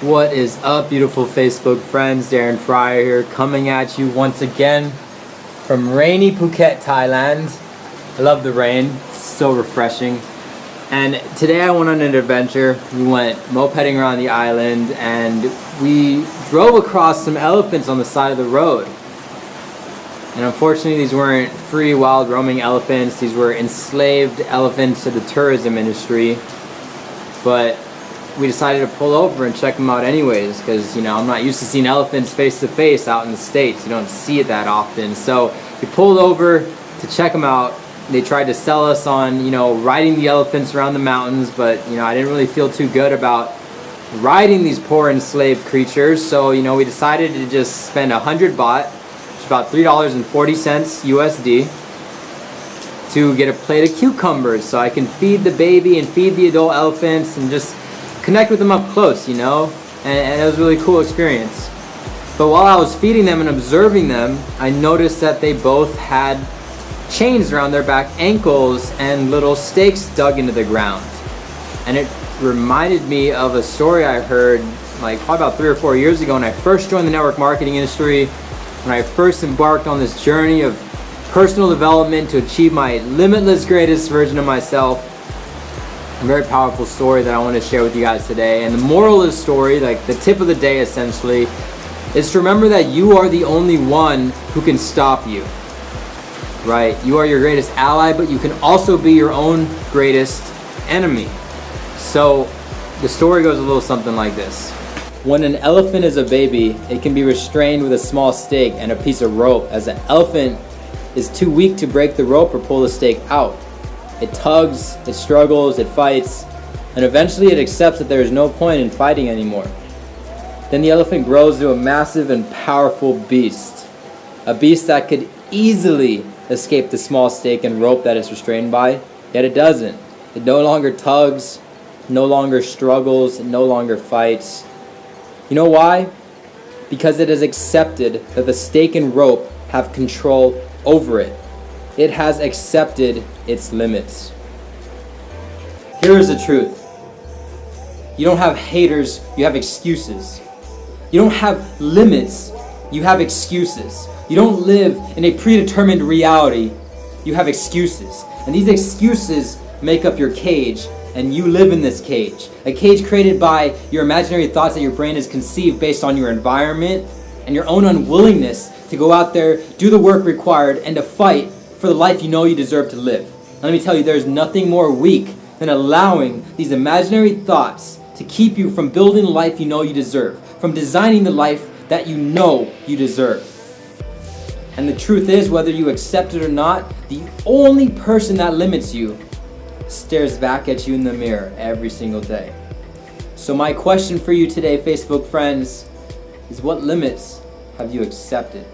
What is up, beautiful Facebook friends? Darren Fryer here, coming at you once again from rainy Phuket, Thailand. I love the rain, it's so refreshing. And today I went on an adventure. We went mopeding around the island and we drove across some elephants on the side of the road. And unfortunately these weren't free wild roaming elephants, these were enslaved elephants to the tourism industry. But we decided to pull over and check them out anyways, because I'm not used to seeing elephants face to face out in the States. You don't see it that often. So we pulled over to check them out. They tried to sell us on riding the elephants around the mountains, but I didn't really feel too good about riding these poor enslaved creatures. So we decided to just spend 100 baht, which is about $3.40 USD, to get a plate of cucumbers so I can feed the baby and feed the adult elephants and just connect with them up close, and it was a really cool experience. But while I was feeding them and observing them, I noticed that they both had chains around their back ankles and little stakes dug into the ground. And it reminded me of a story I heard probably about 3 or 4 years ago when I first joined the network marketing industry, when I first embarked on this journey of personal development to achieve my limitless greatest version of myself. A very powerful story that I want to share with you guys today. And the moral of the story, the tip of the day essentially, is to remember that you are the only one who can stop you. Right? You are your greatest ally, but you can also be your own greatest enemy. So the story goes a little something like this. When an elephant is a baby, it can be restrained with a small stake and a piece of rope, as an elephant is too weak to break the rope or pull the stake out. It tugs, it struggles, it fights, and eventually it accepts that there is no point in fighting anymore. Then the elephant grows to a massive and powerful beast. A beast that could easily escape the small stake and rope that it's restrained by, yet it doesn't. It no longer tugs, no longer struggles, it no longer fights. You know why? Because it has accepted that the stake and rope have control over it. It has accepted its limits. Here is the truth. You don't have haters, you have excuses. You don't have limits, you have excuses. You don't live in a predetermined reality, you have excuses. And these excuses make up your cage, and you live in this cage. A cage created by your imaginary thoughts that your brain has conceived based on your environment and your own unwillingness to go out there, do the work required, and to fight for the life you know you deserve to live. And let me tell you, there's nothing more weak than allowing these imaginary thoughts to keep you from building the life you know you deserve, from designing the life that you know you deserve. And the truth is, whether you accept it or not, the only person that limits you stares back at you in the mirror every single day. So my question for you today, Facebook friends, is what limits have you accepted?